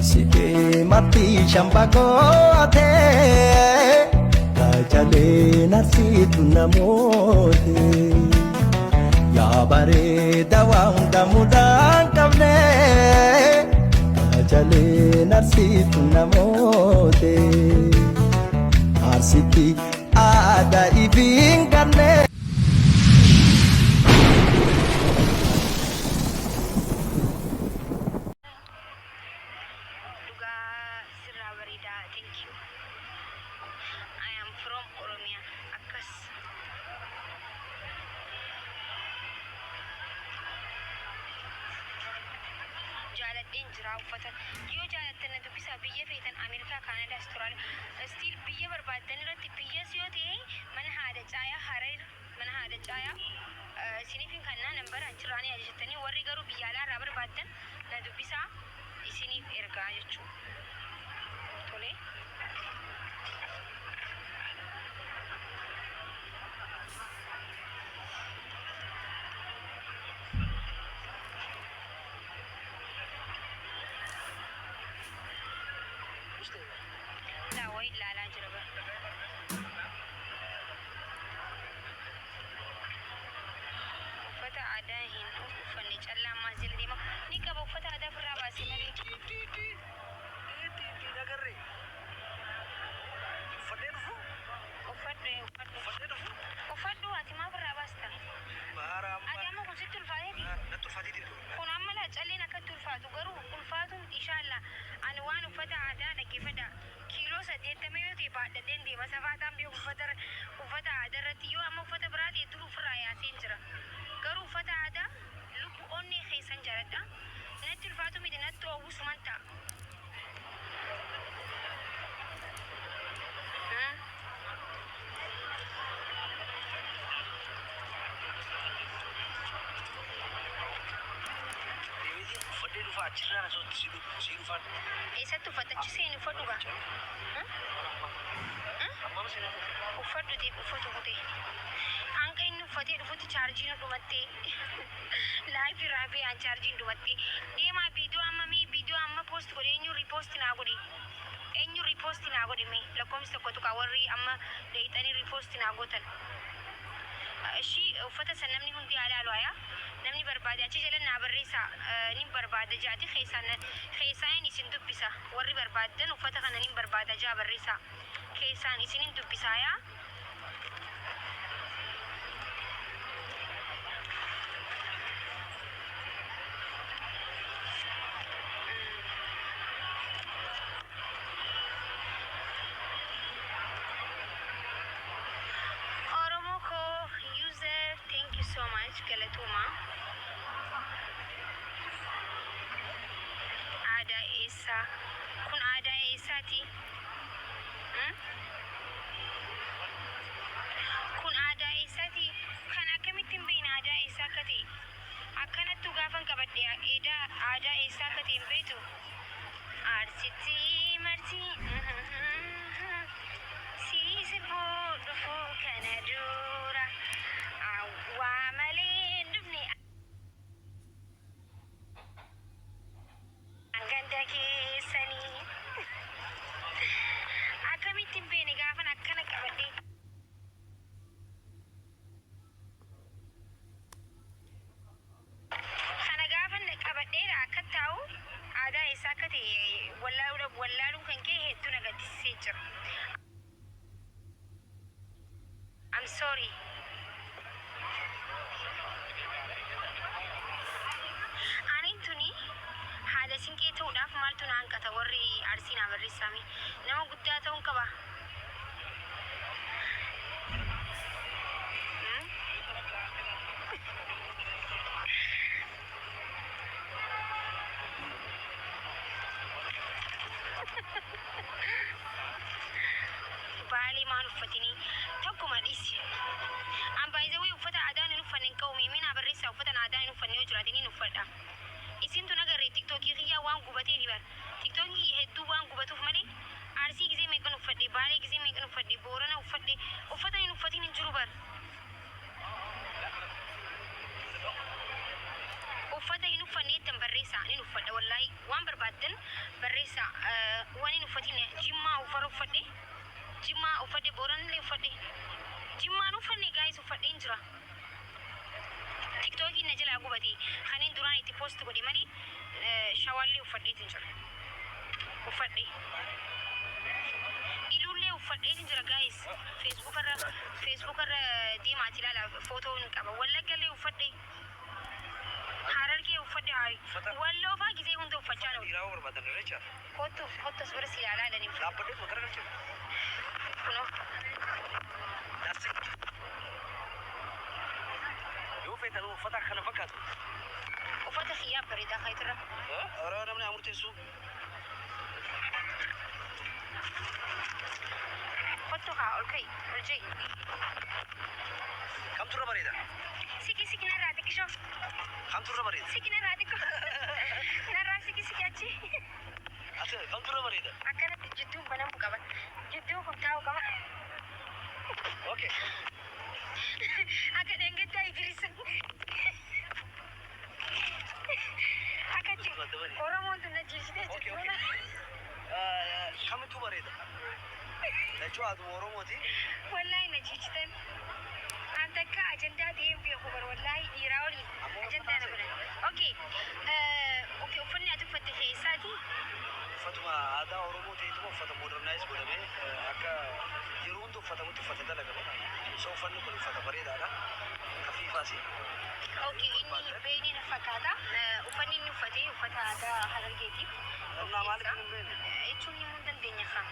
Arsite mati shambagote Kajale narsitu namote Ya bare dawa hunda mudan kabne Kajale narsitu namote Arsiti ada ibin karne Thank you. I am from Oromia. Akas. Jaaladheen jira uffata yoo jaalattan dubbisa biyya feetan Ameerikaa, Kaanadaa, Austraaliyaa stiil biyya barbaaddan irratti biyyas yoo ta'e mana haadha caayaa Harar mana haadha caayaa isiniifin kannaa nambara achirraanii ajajatanii warri garuu biyya alaa irraa barbaaddan na dubbisa isiniif ergaa jechuudha. Tole. Daawwii ilaalaa jira bara. Uffata aadaa hin uffanne callaa ammaa jala deema. Ni qaba uffata aadaa ofirraa baasee malee. Nagarree. Uffannee dhufu. Uffadhu ati maaf irraa baasta? Baara amma. Ati amma kun sitti ulfaateeti? Natti ulfaateeti. Kun amma la calleen akkatti ulfaatu garuu ulfaatuun inshaallaa ani waan uffata aadaa dhaggeeffadha. Kiiloo 80 yoo ta'e baadhadheen deema safaataan beeku uffata aadaa irratti yoo amma uffata biraa ta'e dur ofirraa yaaseen jira. Garuu uffata aadaa lubbu onnee keessan jaaladha. Natti ulfaatu miti natti oowwisuman ta'a. Uffannee dhufa achirraa si dhufan. Eessatti uffatachi seeni uffadhu gaa? Uffadhu ta'e uffatu kutee. Hanga inni uffatee dhufutti chaarjiin dhumattee. Laayifii raafii aan chaarjiin dhumattee. Deemaa viidiyoo amma poost godhe eenyu riipoost naa godhe. Eenyu riipoost naa godhe mee lakkoofsi tokko tuqaa warri amma leexanii riipoost naa gootan. Ishii uffata san namni hundi haalaalu hayaa. Namni barbaade achi jala naa barreessa ni barbaada jaati keessaan isin dubbisa warri barbaadan uffata kana ni barbaada jaa barreessa keessaan isin dubbisa yaa Oromo ko user thank you so much galatuma. Aadaa eessaa? Kun aadaa eessaati? Kun aadaa eessaati? Kan akkamittiin beekna aadaa eessaa akka ta'e? Akkanattu gaafan qabadhe aadaa eessaa akka ta'e hin beektu? Arsitti marti siisifuu dhufuu kana dura waa malee dhufne. Ganda keessanii akkamittiin beekne gaafan akkana qabadhe kana gaafan qabadheera akka taa'u aadaa eessaa akka ta'e wallaaluun kan kee hedduu na gaddisiisee jira. I'm sorry. Ani tuni haadha sinqee ta'uudhaaf maaltu na hanqata warri arsii na barreessame nama guddaa ta'uun qaba. Baalee maan uffatanii tokkuma dhiisi. An baay'ee uffata aadaa hin uffanne hin qabu miimina barreessaa uffata aadaa hin uffanne yoo jiraate ni uffadha. Isin tun agarree tiktookii kiyyaa waan gubatee dibar. Tiktookii hedduu waan gubatuuf malee arsii gisee meeqan uffadhe baalee gisee meeqan uffadhe boorana uffadhe uffata hin uffatiin hin jiru bar. uffata hin uffanneettan barreessaa ni uffadha wallahi waan barbaaddan barreessaa waan hin uffatin jimmaa uffadhe jimmaa uffadhe booranillee uffadhe jimmaan uffanne gaayis uffadheen jira tiktookiin na jalaa gubate kaniin duraan itti poost godhe malee shawaallee uffadheetin jira uffadhe ilullee uffadheetin jira gaayis feesbuukarra deemaati ilaala footoon qaba wallaggallee uffadhe harargee uffadhe haari walloo faa gisee hunda uffachaa jiru Dhiiraa barbaadan irra kottus bira si yaalaa danii dhaabbadhee tu gara galchee kunoo yoo feetan uffata kana fakkaatu uffata xiyyaa bareedaa kaayitirra ora namni amurteessu kottu haa ol kai ol jee kamturra bareeda siki narraa xiqqishoo kamturra bareeda siki narraa xiqqo narraa siki achi ati kamturra bareeda akkanatti jidduun banamuu qaba jidduun kun taa'uu qaba okay akka dheengaddaa ijirisan akkatti oromoon tun na jirsitee jirtuudha kamitu bareeda lachuu adu oromooti wallahi na jirsitan an takka ajandaa ta'een beeku bar wallahi dhiiraa olii ajandaa na godhan okay uffanni ati uffatte keessaati uffatuma aadaa oromoo ta'etuma uffata modernize godhamee akka yeroo hundi uffatamutti uffata dalagama so uffanni kun uffata bareedaadha kafiifaasi okay inni beeyni na fakkaata uffanni inni uffate uffata aadaa harargeetiif Namni maal kan hin beekne jechuun himuu hin dandeenya haa